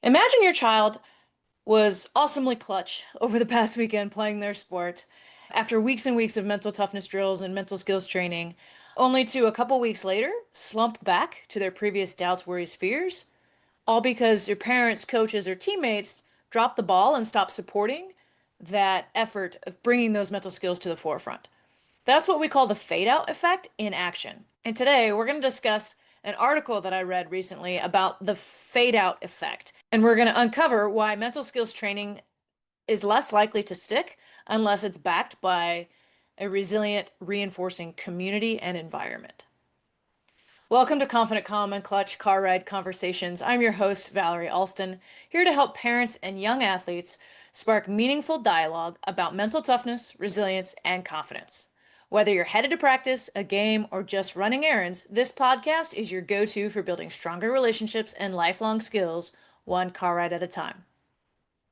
Imagine your child was awesomely clutch over the past weekend playing their sport after weeks and weeks of mental toughness drills and mental skills training, only to a couple weeks later slump back to their previous doubts, worries, fears, all because your parents, coaches, or teammates dropped the ball and stopped supporting that effort of bringing those mental skills to the forefront. That's what we call the fade out effect in action. And today we're going to discuss an article that I read recently about the fade out effect. And we're going to uncover why mental skills training is less likely to stick unless it's backed by a resilient, reinforcing community and environment. Welcome to Confident, Calm, and Clutch Car Ride Conversations. I'm your host, Valerie Alston, here to help parents and young athletes spark meaningful dialogue about mental toughness, resilience, and confidence. Whether you're headed to practice, a game, or just running errands, this podcast is your go-to for building stronger relationships and lifelong skills, one car ride at a time.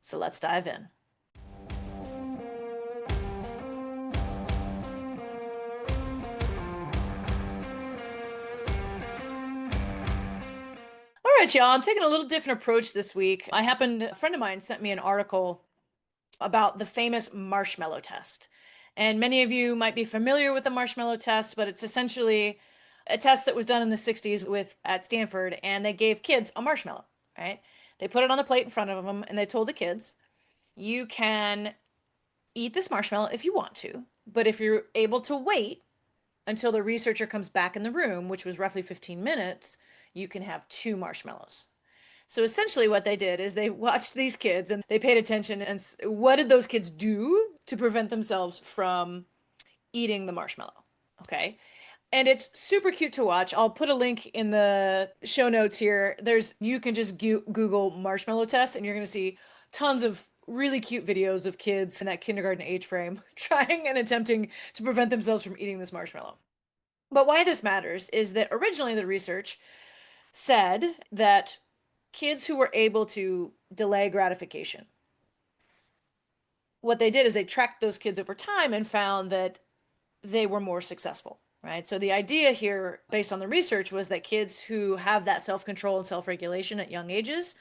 So let's dive in. All right, y'all, I'm taking a little different approach this week. A friend of mine sent me an article about the famous marshmallow test. And many of you might be familiar with the marshmallow test, but it's essentially a test that was done in the 60s at Stanford, and they gave kids a marshmallow, right? They put it on the plate in front of them, and they told the kids, you can eat this marshmallow if you want to, but if you're able to wait until the researcher comes back in the room, which was roughly 15 minutes, you can have two marshmallows. So essentially what they did is they watched these kids and they paid attention and what did those kids do to prevent themselves from eating the marshmallow? Okay. And it's super cute to watch. I'll put a link in the show notes here. You can just Google marshmallow test and you're going to see tons of really cute videos of kids in that kindergarten age frame trying and attempting to prevent themselves from eating this marshmallow. But why this matters is that originally the research said that kids who were able to delay gratification, what they did is they tracked those kids over time and found that they were more successful, right? So the idea here, based on the research, was that kids who have that self-control and self-regulation at young ages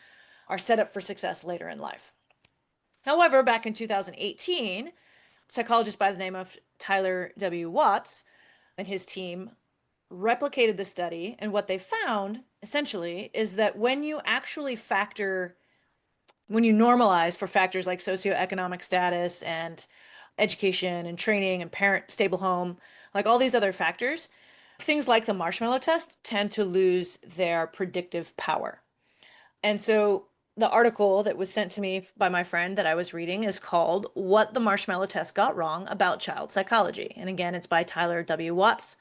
are set up for success later in life. However, back in 2018, a psychologist by the name of Tyler W. Watts and his team replicated the study, and what they found essentially is that when you normalize for factors like socioeconomic status and education and training and parent stable home, like all these other factors, things like the marshmallow test tend to lose their predictive power. And so the article that was sent to me by my friend that I was reading is called What the Marshmallow Test Got Wrong About Child Psychology. And again, it's by Tyler W. Watts.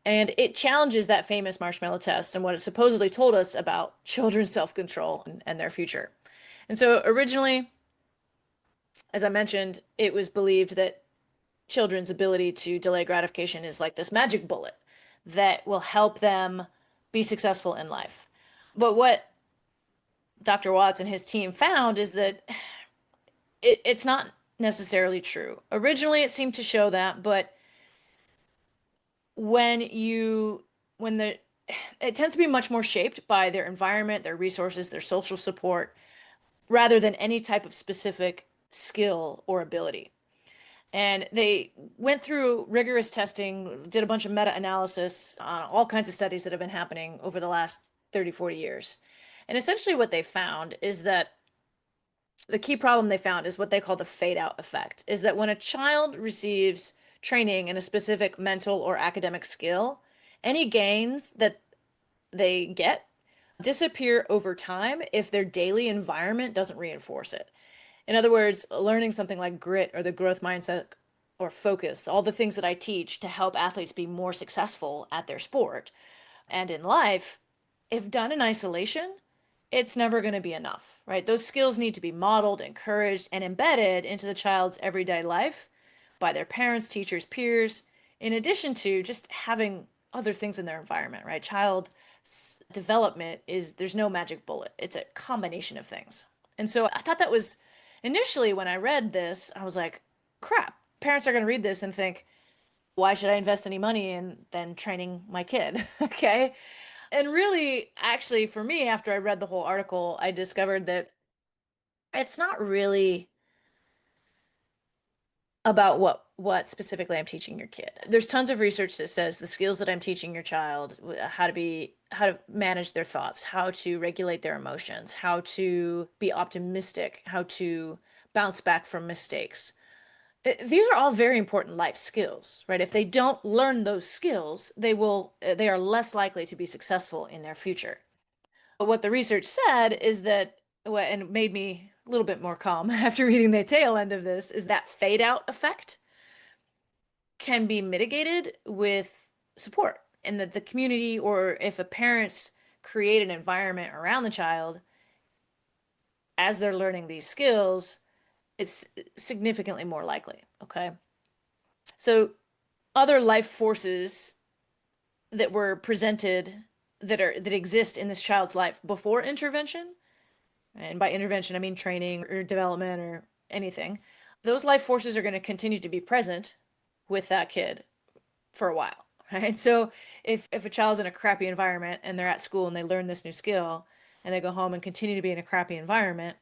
And it challenges that famous marshmallow test and what it supposedly told us about children's self-control and their future. And so originally, as I mentioned, it was believed that children's ability to delay gratification is like this magic bullet that will help them be successful in life. But what Dr. Watts and his team found is that it's not necessarily true. Originally, it seemed to show that, but when you when the it tends to be much more shaped by their environment, their resources, their social support, rather than any type of specific skill or ability. And they went through rigorous testing, did a bunch of meta-analysis on all kinds of studies that have been happening over the last 30, 40 years. And essentially what they found is that the key problem they found is what they call the fade out effect, is that when a child receives training in a specific mental or academic skill, any gains that they get disappear over time if their daily environment doesn't reinforce it. In other words, learning something like grit or the growth mindset or focus, all the things that I teach to help athletes be more successful at their sport and in life, if done in isolation, it's never going to be enough, right? Those skills need to be modeled, encouraged, and embedded into the child's everyday life by their parents, teachers, peers, in addition to just having other things in their environment, right? Child development there's no magic bullet. It's a combination of things. And so I thought that was initially when I read this, I was like, crap, parents are going to read this and think, why should I invest any money in then training my kid? Okay. And really, actually, for me, after I read the whole article, I discovered that it's not really about what specifically I'm teaching your kid. There's tons of research that says the skills that I'm teaching your child, how to manage their thoughts, how to regulate their emotions, how to be optimistic, how to bounce back from mistakes. These are all very important life skills, right? If they don't learn those skills, they are less likely to be successful in their future. But what the research said is that, and it made me a little bit more calm after reading the tail end of this, is that fade out effect can be mitigated with support, and that the community, or if a parents create an environment around the child as they're learning these skills, it's significantly more likely. Okay. So other life forces that were presented that exist in this child's life before intervention, and by intervention I mean training or development or anything, those life forces are going to continue to be present with that kid for a while, right? So if a child's in a crappy environment and they're at school and they learn this new skill and they go home and continue to be in a crappy environment,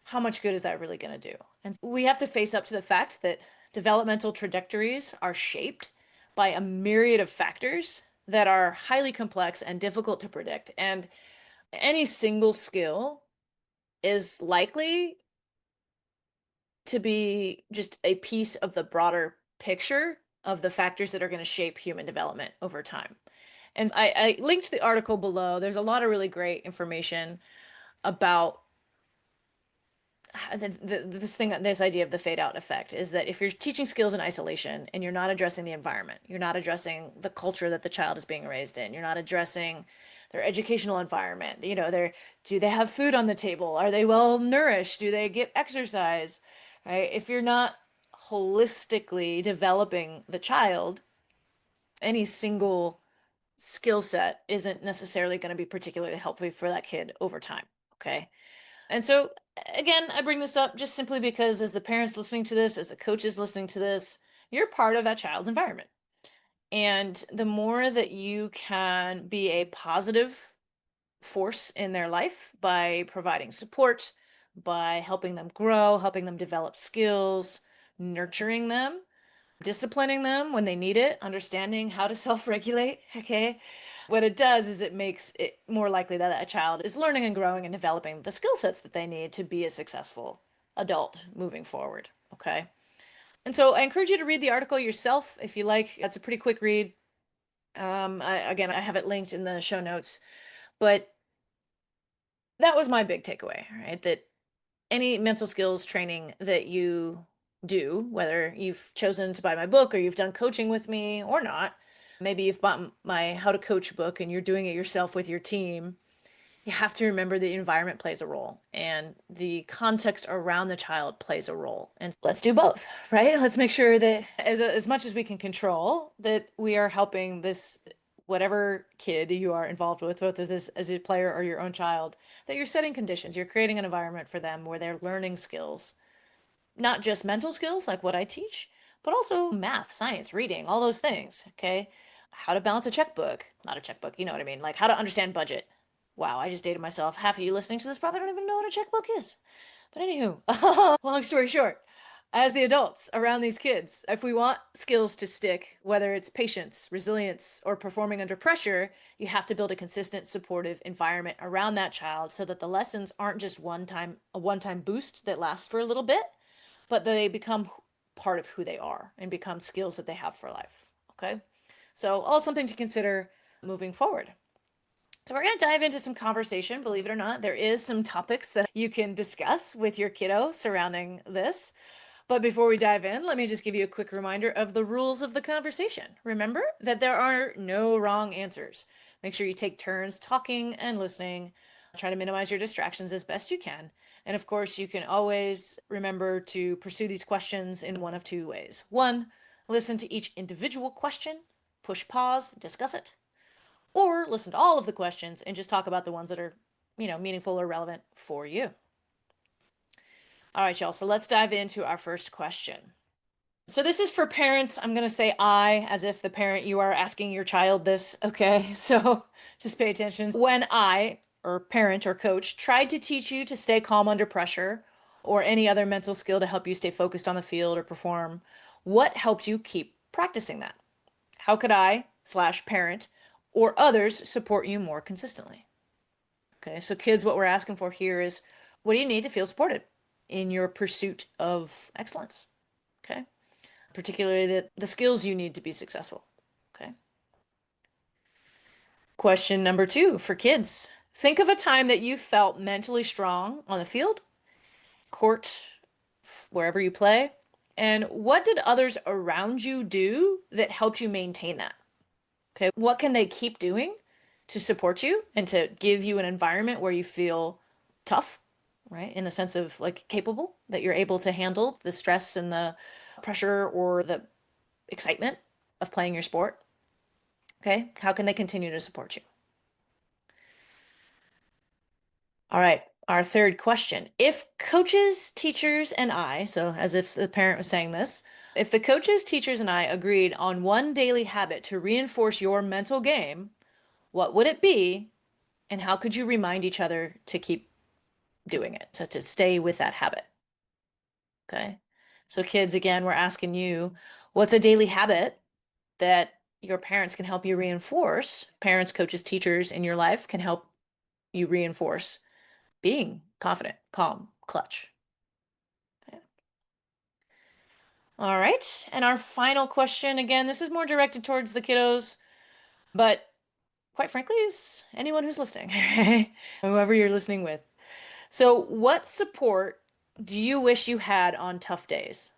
how much good is that really going to do? And we have to face up to the fact that developmental trajectories are shaped by a myriad of factors that are highly complex and difficult to predict. And any single skill is likely to be just a piece of the broader picture of the factors that are going to shape human development over time. And I linked the article below. There's a lot of really great information about this idea of the fade out effect, is that if you're teaching skills in isolation and you're not addressing the environment, you're not addressing the culture that the child is being raised in, you're not addressing their educational environment, do they have food on the table? Are they well nourished? Do they get exercise? Right? If you're not holistically developing the child, any single skill set isn't necessarily going to be particularly helpful for that kid over time. Okay. And so, again, I bring this up just simply because as the parents listening to this, as the coaches listening to this, you're part of that child's environment. And the more that you can be a positive force in their life by providing support, by helping them grow, helping them develop skills, nurturing them, disciplining them when they need it, understanding how to self-regulate, okay? What it does is it makes it more likely that a child is learning and growing and developing the skill sets that they need to be a successful adult moving forward, okay? And so I encourage you to read the article yourself if you like. It's a pretty quick read. Again, I have it linked in the show notes, but that was my big takeaway, right? That any mental skills training that you do, whether you've chosen to buy my book or you've done coaching with me or not, maybe you've bought my How to Coach book and you're doing it yourself with your team, you have to remember the environment plays a role and the context around the child plays a role. And let's do both, right? Let's make sure that as much as we can control, that we are helping this whatever kid you are involved with, whether this as a player or your own child, that you're setting conditions, you're creating an environment for them where they're learning skills, not just mental skills like what I teach, but also math, science, reading, all those things. Okay. How to balance a checkbook, not a checkbook, you know what I mean? Like how to understand budget. Wow, I just dated myself. Half of you listening to this probably don't even know what a checkbook is. But anywho, long story short, as the adults around these kids, if we want skills to stick, whether it's patience, resilience, or performing under pressure, you have to build a consistent, supportive environment around that child so that the lessons aren't just a one-time boost that lasts for a little bit, but they become part of who they are and become skills that they have for life. Okay. So, all something to consider moving forward. So, we're going to dive into some conversation. Believe it or not, there is some topics that you can discuss with your kiddo surrounding this. But before we dive in, let me just give you a quick reminder of the rules of the conversation. Remember that there are no wrong answers. Make sure you take turns talking and listening. Try to minimize your distractions as best you can. And of course, you can always remember to pursue these questions in one of two ways. One, listen to each individual question, push pause, discuss it. Or listen to all of the questions and just talk about the ones that are, meaningful or relevant for you. All right, y'all. So let's dive into our first question. So this is for parents. I'm going to say I, as if the parent you are asking your child this. Okay. So just pay attention. When I, or parent or coach, tried to teach you to stay calm under pressure or any other mental skill to help you stay focused on the field or perform, what helped you keep practicing that? How could I, slash parent, or others support you more consistently? Okay. So kids, what we're asking for here is what do you need to feel supported in your pursuit of excellence? Okay. Particularly the skills you need to be successful. Okay. Question number two for kids. Think of a time that you felt mentally strong on the field, court, wherever you play, and what did others around you do that helped you maintain that? Okay. What can they keep doing to support you and to give you an environment where you feel tough, right? In the sense of like capable, that you're able to handle the stress and the pressure or the excitement of playing your sport. Okay. How can they continue to support you? All right. Our third question. If coaches, teachers, and I, so as if the parent was saying this, if the coaches, teachers, and I agreed on one daily habit to reinforce your mental game, what would it be? And how could you remind each other to keep doing it? So to stay with that habit. Okay. So kids, again, we're asking you, what's a daily habit that your parents can help you reinforce? Parents, coaches, teachers in your life can help you reinforce being confident, calm, clutch. Okay. All right. And our final question, again, this is more directed towards the kiddos, but quite frankly, is anyone who's listening, whoever you're listening with. So, what support do you wish you had on tough days?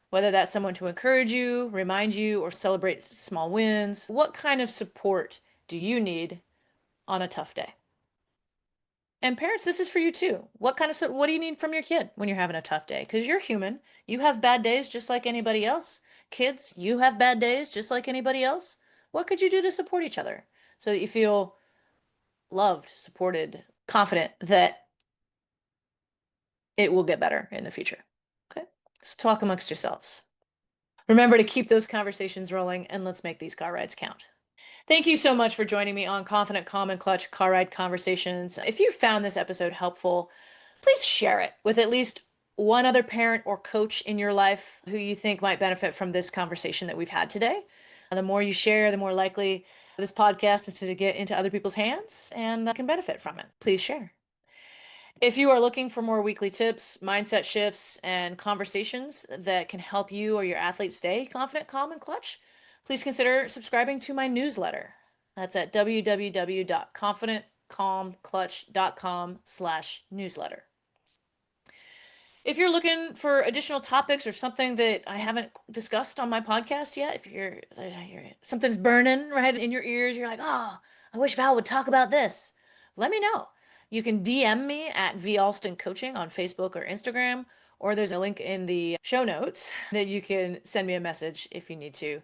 Whether that's someone to encourage you, remind you, or celebrate small wins. What kind of support do you need on a tough day? And parents, this is for you too. What do you need from your kid when you're having a tough day? Because you're human. You have bad days just like anybody else. Kids, you have bad days just like anybody else. What could you do to support each other so that you feel loved, supported, confident that it will get better in the future? Okay. So talk amongst yourselves. Remember to keep those conversations rolling and let's make these car rides count. Thank you so much for joining me on Confident, Calm, and Clutch Car Ride Conversations. If you found this episode helpful, please share it with at least one other parent or coach in your life who you think might benefit from this conversation that we've had today. The more you share, the more likely this podcast is to get into other people's hands and can benefit from it. Please share. If you are looking for more weekly tips, mindset shifts, and conversations that can help you or your athlete stay confident, calm, and clutch, please consider subscribing to my newsletter. That's at www.confidentcalmclutch.com/newsletter. If you're looking for additional topics or something that I haven't discussed on my podcast yet, if something's burning right in your ears, you're like, oh, I wish Val would talk about this. Let me know. You can DM me at V Alston Coaching on Facebook or Instagram, or there's a link in the show notes that you can send me a message if you need to.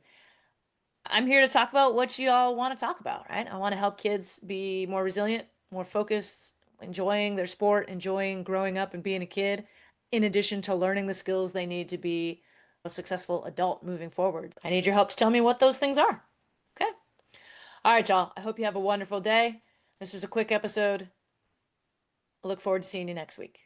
I'm here to talk about what you all want to talk about, right? I want to help kids be more resilient, more focused, enjoying their sport, enjoying growing up and being a kid, in addition to learning the skills they need to be a successful adult moving forward. I need your help to tell me what those things are. Okay. All right, y'all. I hope you have a wonderful day. This was a quick episode. I look forward to seeing you next week.